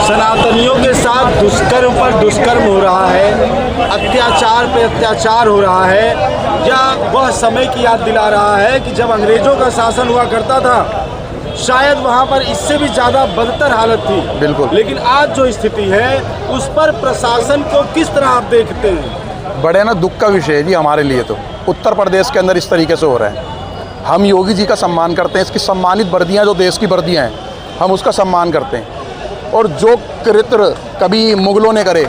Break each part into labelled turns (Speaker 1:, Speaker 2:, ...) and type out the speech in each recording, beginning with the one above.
Speaker 1: सनातनियों के साथ दुष्कर्म पर दुष्कर्म हो रहा है, अत्याचार पे अत्याचार हो रहा है, या वह समय की याद दिला रहा है कि जब अंग्रेजों का शासन हुआ करता था, शायद वहाँ पर इससे भी ज़्यादा बदतर हालत थी।
Speaker 2: बिल्कुल।
Speaker 1: लेकिन आज जो स्थिति है उस पर प्रशासन को किस तरह आप देखते हैं?
Speaker 2: बड़े ना दुख का विषय है जी हमारे लिए। तो उत्तर प्रदेश के अंदर इस तरीके से हो रहा है। हम योगी जी का सम्मान करते हैं, इसकी सम्मानित वर्दियाँ जो देश की वर्दियाँ हैं हम उसका सम्मान करते हैं। और जो कृत्य कभी मुगलों ने करे,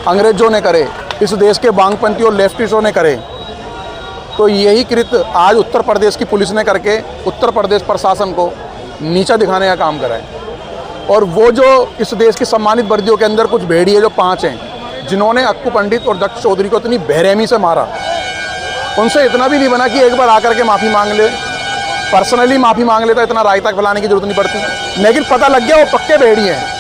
Speaker 2: अंग्रेज़ों ने करे, इस देश के वामपंथी और लेफ्टिस्टों ने करे, तो यही कृत्य आज उत्तर प्रदेश की पुलिस ने करके उत्तर प्रदेश प्रशासन को नीचा दिखाने का काम करा है। और वो जो इस देश की सम्मानित वर्दियों के अंदर कुछ भेड़िए जो 5 हैं जिन्होंने अक्कू पंडित और दक्ष चौधरी को इतनी बेरहमी से मारा, उनसे इतना भी नहीं बना कि एक बार आकर के माफ़ी मांग ले, पर्सनली माफ़ी मांग लेता, इतना राय तक फैलाने की जरूरत नहीं पड़ती। लेकिन पता लग गया वो पक्के भेड़िए हैं।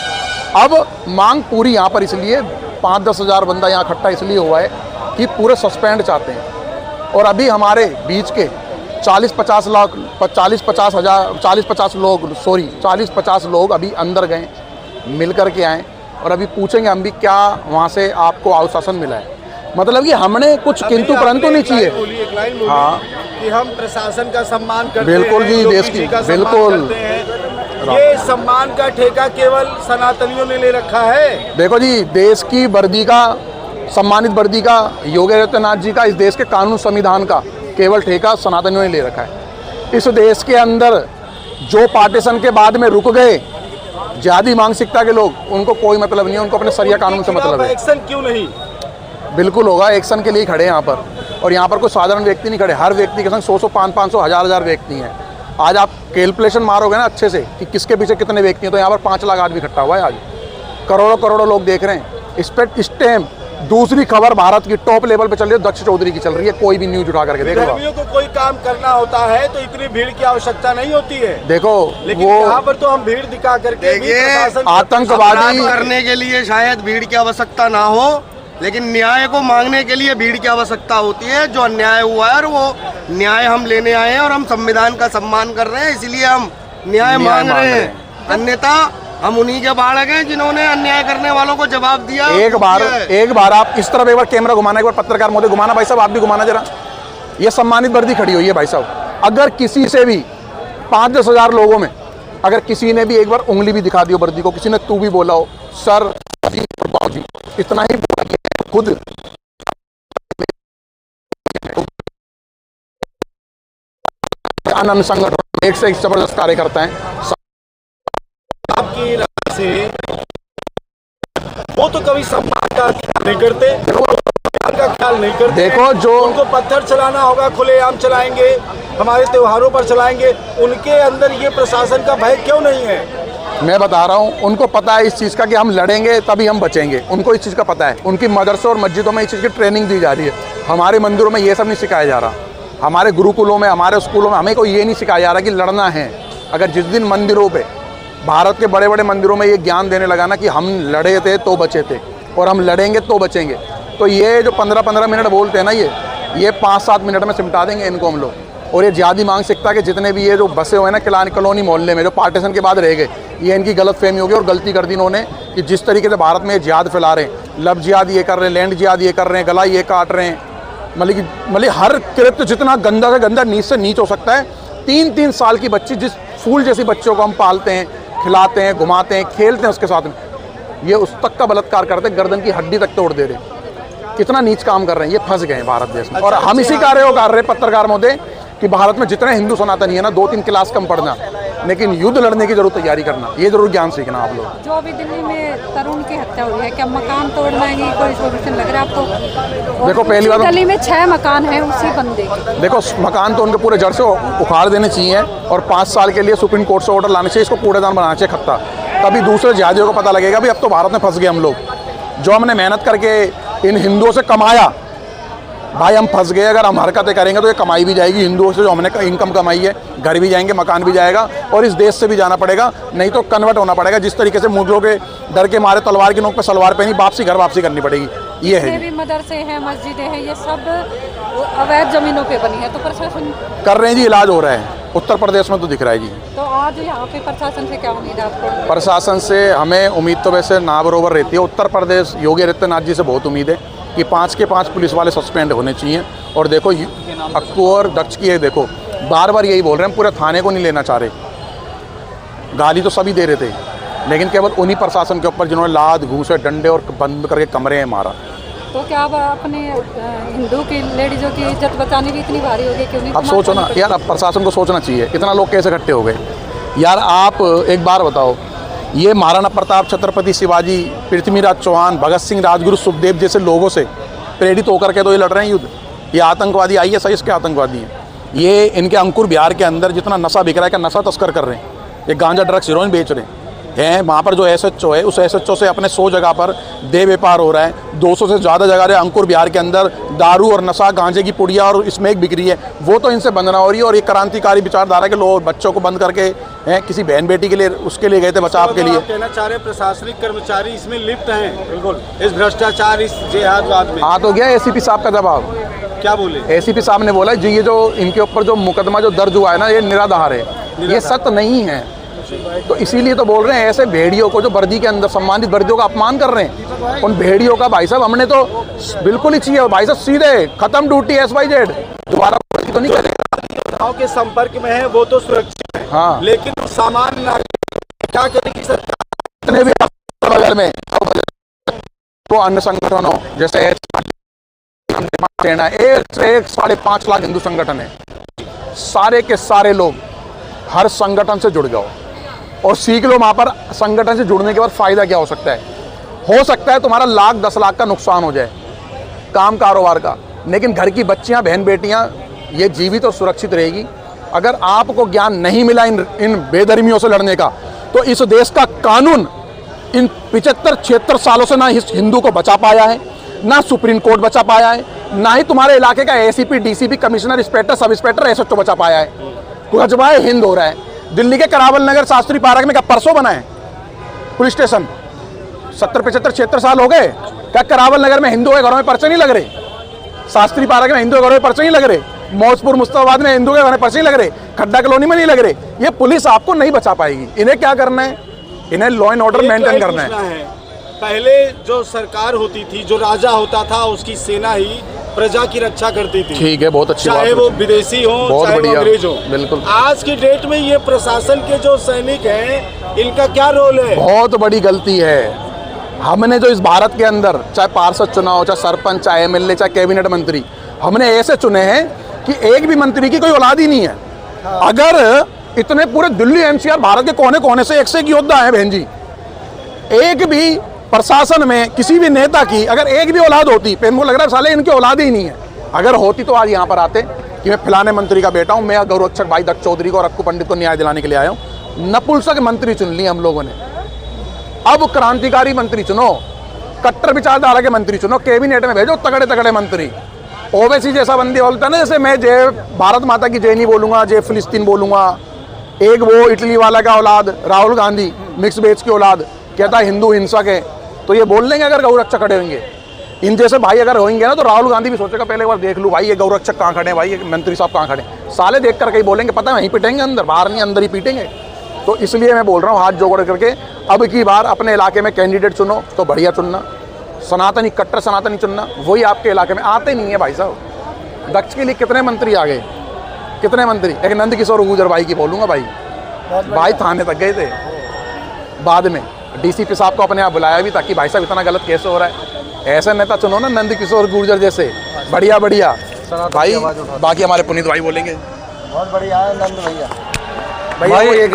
Speaker 2: अब मांग पूरी यहाँ पर इसलिए 5-10 हज़ार बंदा यहाँ इकट्ठा इसलिए हुआ है कि पूरे सस्पेंड चाहते हैं। और अभी हमारे बीच के 40-50 लोग अभी अंदर गए, मिल कर के आए और अभी पूछेंगे हम भी क्या वहाँ से आपको आश्वासन मिला है। मतलब कि हमने कुछ किंतु परंतु नहीं चाहिए। हाँ,
Speaker 1: कि हम प्रशासन का सम्मान करते हैं,
Speaker 2: बिल्कुल जी, देश की बिल्कुल।
Speaker 1: ये सम्मान का ठेका केवल सनातनियों ने ले रखा है।
Speaker 2: देखो जी, देश की वर्दी का, सम्मानित वर्दी का, योगी आदित्यनाथ जी का, इस देश के कानून संविधान का केवल ठेका सनातनियों ने ले रखा है। इस देश के अंदर जो पार्टीशन के बाद में रुक गए ज्यादा मानसिकता के लोग, उनको कोई मतलब नहीं है, उनको अपने सरिया कानून से मतलब है।
Speaker 1: एक्शन क्यों नहीं?
Speaker 2: बिल्कुल होगा, एक्शन के लिए खड़े हैं यहाँ पर। और यहाँ पर कोई साधारण व्यक्ति नहीं खड़े, हर व्यक्ति के संग 100-100, 500, 1000 व्यक्ति हैं। आज आप कैलकुलेशन मारोगे ना अच्छे से कि किसके पीछे कितने व्यक्ति हैं, तो यहाँ पर 5 लाख आदमी इकट्ठा हुआ है। आज करोड़ों लोग देख रहे हैं। इस पर इस टाइम दूसरी खबर भारत की टॉप लेवल पे चल रही है, दक्ष चौधरी की चल रही है। कोई भी न्यूज उठा करके देखो।
Speaker 1: कर्मियों को कोई काम करना होता है तो इतनी भीड़ की आवश्यकता नहीं होती है।
Speaker 2: देखो,
Speaker 1: लेकिन
Speaker 2: वो
Speaker 1: यहाँ पर तो हम भीड़ दिखा करके
Speaker 2: आतंकवादी
Speaker 3: करने के लिए शायद भीड़ की आवश्यकता ना हो, लेकिन न्याय को मांगने के लिए भीड़ की आवश्यकता होती है। जो अन्याय हुआ है और वो न्याय हम लेने आए हैं और हम संविधान का सम्मान कर रहे हैं, इसलिए हम न्याय मांग रहे हैं। अन्यथा हम उन्हीं के बालक हैं जिन्होंने अन्याय करने वालों को जवाब दिया।
Speaker 2: एक बार आप इस तरफ एक बार कैमरा घुमाना, एक बार पत्रकार महोदय घुमाना। भाई साहब आप भी घुमाना जरा। ये सम्मानित वर्दी खड़ी हुई है भाई साहब। अगर किसी से भी 5-10 हज़ार लोगों में अगर किसी ने भी एक बार उंगली भी दिखा दी हो वर्दी को, किसी ने तू भी बोला हो, सर जी बाबूजी, इतना ही बोला खुद आनंद संगठन एक से एक जबरदस्त कार्य करता है।
Speaker 1: आपकी राय से वो तो कभी सम्मान का ख्याल नहीं करते, का ख्याल नहीं करते।
Speaker 2: देखो, जो
Speaker 1: उनको पत्थर चलाना होगा खुलेआम चलाएंगे, हमारे त्योहारों पर चलाएंगे। उनके अंदर ये प्रशासन का भय क्यों नहीं है?
Speaker 2: मैं बता रहा हूँ, उनको पता है इस चीज़ का कि हम लड़ेंगे तभी हम बचेंगे। उनको इस चीज़ का पता है। उनकी मदरसों और मस्जिदों में इस चीज़ की ट्रेनिंग दी जा रही है। हमारे मंदिरों में ये सब नहीं सिखाया जा रहा। हमारे गुरुकुलों में, हमारे स्कूलों में हमें को ये नहीं सिखाया जा रहा कि लड़ना है। अगर जिस दिन मंदिरों पे, भारत के बड़े बड़े मंदिरों में ये ज्ञान देने लगा ना कि हम लड़े थे तो बचे थे और हम लड़ेंगे तो बचेंगे, तो ये जो 15-15 मिनट बोलते हैं ना, ये 5-7 मिनट में सिमटा देंगे इनको हम लोग। और ये ज़्यादा मानसिकता के जितने भी ये जो बसे हुए हैं ना कॉलोनी मोहल्ले में, जो पार्टीशन के बाद रह गए, ये इनकी गलतफहमी होगी। और गलती कर दी इन्होंने कि जिस तरीके से भारत में जिहाद फैला रहे हैं, लव जिहाद ये कर रहे हैं, लैंड जिहाद ये कर रहे हैं, गला ये काट रहे हैं, मतलब हर कृत्य जितना गंदा से गंदा, नीच से नीच हो सकता है। 3-3 साल की बच्ची, जिस फूल जैसी बच्चों को हम पालते हैं, खिलाते हैं, घुमाते हैं, खेलते हैं उसके साथ में, ये उस तक का बलात्कार करते हैं, गर्दन की हड्डी तक तोड़ दे रहे हैं। कितना नीच काम कर रहे हैं। ये फंस गए हैं भारत देश में। और हम इसी कार्य को कर रहे हैं पत्रकार महोदय कि भारत में जितने हिंदू सनातनी है ना, 2-3 क्लास कम पढ़ना, लेकिन युद्ध लड़ने की जरूर तैयारी करना, ये जरूर ज्ञान सीखना आप लोग।
Speaker 4: जो अभी दिल्ली में तरुण की हत्या हुई है, क्या मकान तोड़ना ही कोई सोल्यूशन लग रहा है आपको?
Speaker 2: देखो, पहली बात,
Speaker 4: दिल्ली में 6 मकान हैं उसी बंदे के।
Speaker 2: देखो, मकान तो उनके पूरे जड़ से उखाड़ देने चाहिए और 5 साल के लिए सुप्रीम कोर्ट से ऑर्डर लाने चाहिए, इसको कूड़ेदान बनाना चाहिए खत्ता। तभी दूसरे जिहादियों को पता लगेगा भी अब तो भारत में फंस गए हम लोग। जो हमने मेहनत करके इन हिंदुओं से कमाया, भाई हम फंस गए। अगर हम हरकतें करेंगे तो ये कमाई भी जाएगी हिंदुओं से, जो हमने इनकम कमाई है, घर भी जाएंगे, मकान भी जाएगा, और इस देश से भी जाना पड़ेगा। नहीं तो कन्वर्ट होना पड़ेगा। जिस तरीके से मुगलों के डर के मारे तलवार की नोक पे सलवार पहनी, वापसी घर वापसी करनी पड़ेगी। ये है।
Speaker 4: भी मदरसे हैं, मस्जिदें हैं, ये सब अवैध जमीनों पे बनी है, तो प्रशासन
Speaker 2: कर रहे हैं जी, इलाज हो रहा है। उत्तर प्रदेश में तो दिख रहा है जी।
Speaker 4: तो आज यहाँ पे प्रशासन से क्या उम्मीद है आपको?
Speaker 2: प्रशासन से हमें उम्मीद तो वैसे ना बरोबर रहती है। उत्तर प्रदेश योगी आदित्यनाथ जी से बहुत उम्मीद है कि 5 के 5 पुलिस वाले सस्पेंड होने चाहिए। और देखो अक्कू और दक्ष की है, देखो बार बार यही बोल रहे हैं, पूरे थाने को नहीं लेना चाह रहे। गाली तो सभी दे रहे थे, लेकिन केवल उन्हीं प्रशासन के ऊपर जिन्होंने लाद घूसे डंडे और बंद करके कमरे में मारा।
Speaker 4: तो क्या अब अपने हिंदू की लेडीजों की इज्जत बचानी भी इतनी भारी होगी क्यों नहीं?
Speaker 2: अब सोचो ना यार, अब प्रशासन को सोचना चाहिए, इतना लोग कैसे इकट्ठे हो गए यार। आप एक बार बताओ, ये महाराणा प्रताप, छत्रपति शिवाजी, पृथ्वीराज चौहान, भगत सिंह, राजगुरु, सुखदेव जैसे लोगों से प्रेरित होकर के तो ये लड़ रहे हैं युद्ध। ये आतंकवादी ISIS के आतंकवादी हैं। ये इनके अंकुर बिहार के अंदर जितना नशा बिक रहा है, का नशा तस्कर कर रहे हैं, ये गांजा ड्रग्स हीरोइन बेच रहे हैं। वहाँ पर जो SHO है, उस SHO से अपने 100 जगह पर देह व्यापार हो रहा है। 200 से ज़्यादा जगह अंकुर बिहार के अंदर दारू और नशा, गांजे की पुड़िया और स्मैक बिक रही है, वो तो इनसे बंद ना हो रही है। और ये क्रांतिकारी विचारधारा के लोग बच्चों को बंद करके किसी बहन बेटी के लिए उसके लिए गए थे बचाव के लिए।
Speaker 1: कहना चाह रहे प्रशासनिक कर्मचारी इसमें लिप्त हैं बिल्कुल इस भ्रष्टाचार, इस जिहादवाद में।
Speaker 2: हाँ तो गया ACP साहब का जवाब,
Speaker 1: क्या बोले?
Speaker 2: ACP साहब ने बोला जी ये जो इनके ऊपर जो मुकदमा जो दर्ज हुआ है ना, ये निराधार है, ये सत्य नहीं है। तो इसीलिए तो बोल रहे हैं, ऐसे भेड़ियों को जो वर्दी के अंदर सम्मानित वर्दियों का अपमान कर रहे हैं, उन भेड़ियों का भाई साहब हमने तो बिल्कुल ही चाहिए भाई साहब, सीधे खत्म ड्यूटी SYZ, दोबारा तो नहीं करेगा।
Speaker 1: के संपर्क में है वो तो सुरक्षित है,
Speaker 2: हाँ,
Speaker 1: लेकिन सामान्य नागरिक क्या करेगी सरकार?
Speaker 2: इतने भी बगल में तो अन्य संगठनों जैसे सेना, 1 से 1 5.5 लाख हिंदू संगठन है, सारे के सारे लोग हर संगठन से जुड़ जाओ और सीख लो वहाँ पर संगठन से जुड़ने के बाद फ़ायदा क्या हो सकता है। हो सकता है तुम्हारा लाख 10 लाख का नुकसान हो जाए काम कारोबार का, लेकिन घर की बच्चियाँ बहन बेटियाँ ये जीवित और सुरक्षित रहेगी। अगर आपको ज्ञान नहीं मिला इन बेधर्मियों से लड़ने का, तो इस देश का कानून इन 75-76 सालों से ना हिंदू को बचा पाया है, ना सुप्रीम कोर्ट बचा पाया है, ना ही तुम्हारे इलाके का ACP, DCP, commissioner, inspector, sub inspector SHO बचा पाया है। गजबाए हिंद हो रहा है। दिल्ली के करावल नगर शास्त्री पार्क में क्या परसों बना है पुलिस स्टेशन? 70-75-76 साल हो गए, क्या करावल नगर में हिंदुओं के घरों में पर्चे नहीं लग रहे? शास्त्री पार्क में हिंदुओं के घरों में पर्चे नहीं लग रहे? मौजपुर मुस्तफाबाद में हिंदुओं के घरों में पर्चे नहीं लग रहे? खड्डा कॉलोनी में नहीं लग रहे? ये पुलिस आपको नहीं बचा पाएगी। इन्हें क्या करना है? इन्हें लॉ एंड ऑर्डर मेंटेन करना है।
Speaker 1: पहले जो सरकार होती थी, जो राजा होता था, उसकी सेना ही प्रजा की रक्षा करती थी।
Speaker 2: ठीक है, बहुत अच्छी बात,
Speaker 1: चाहे वो विदेशी हो, चाहे वो अंग्रेज हो।
Speaker 2: बिल्कुल।
Speaker 1: आज की डेट में ये प्रशासन के जो सैनिक हैं, इनका क्या रोल है?
Speaker 2: बहुत बड़ी गलती है। हमने जो इस भारत के अंदर चाहे पार्षद चुना हो, चाहे सरपंच, चाहे MLA, चाहे कैबिनेट मंत्री, हमने ऐसे चुने हैं कि एक भी मंत्री की कोई औलाद ही नहीं है। अगर इतने पूरे दिल्ली NCR भारत के कोने कोने से एक से एक योद्धा है बहन जी, एक भी प्रशासन में किसी भी नेता की अगर एक भी औलाद होती, पेन को लग रहा है साले इनकी औलाद ही नहीं है। अगर होती तो आज यहाँ पर आते कि मैं फलाने मंत्री का बेटा हूँ, मैं गौरक्षक भाई दत्त चौधरी को और अक्कू पंडित को न्याय दिलाने के लिए आया हूँ। नपुंसक मंत्री चुन लिए हम लोगों ने। अब क्रांतिकारी मंत्री चुनो, कट्टर विचारधारा के मंत्री चुनो, कैबिनेट में भेजो तगड़े तगड़े मंत्री। ओवैसी जैसा बंदी बोलता है ना, जैसे मैं जय भारत माता की जय नहीं बोलूंगा, जय फिलिस्तीन बोलूंगा। एक वो इटली वाला का औलाद राहुल गांधी, मिक्स वेज की औलाद, कहता है हिंदू हिंसक है, तो ये बोल लेंगे अगर गौरक्षक खड़े होंगे। इन जैसे भाई अगर होंगे ना, तो राहुल गांधी भी सोचेगा पहले एक बार देख लूँ भाई ये गौरक्षक कहाँ खड़े हैं, भाई ये मंत्री साहब कहाँ खड़े हैं। साले देख कर कहीं बोलेंगे, पता है वहीं पिटेंगे, अंदर बाहर नहीं अंदर ही पीटेंगे। तो इसलिए मैं बोल रहा हूँ हाथ जोड़ करके, अब की बार अपने इलाके में कैंडिडेट चुनो तो बढ़िया चुनना, सनातनी कट्टर सनातनी चुनना, वही आपके इलाके में आते नहीं है भाई साहब। दक्ष के लिए कितने मंत्री आ गए, कितने मंत्री। एक नंद किशोर गुर्जर भाई की बोलूँगा, भाई थाने तक गए थे, बाद में DCP साहब को अपने आप बुलाया भी ताकि भाई साहब इतना गलत कैसे हो रहा है। ऐसे नेता चुनो ना नंद किशोर गुर्जर जैसे, बढ़िया बढ़िया भाई। बाकी हमारे पुनीत भाई बोलेंगे।
Speaker 3: बहुत बढ़िया है नंद भैया।
Speaker 2: भाई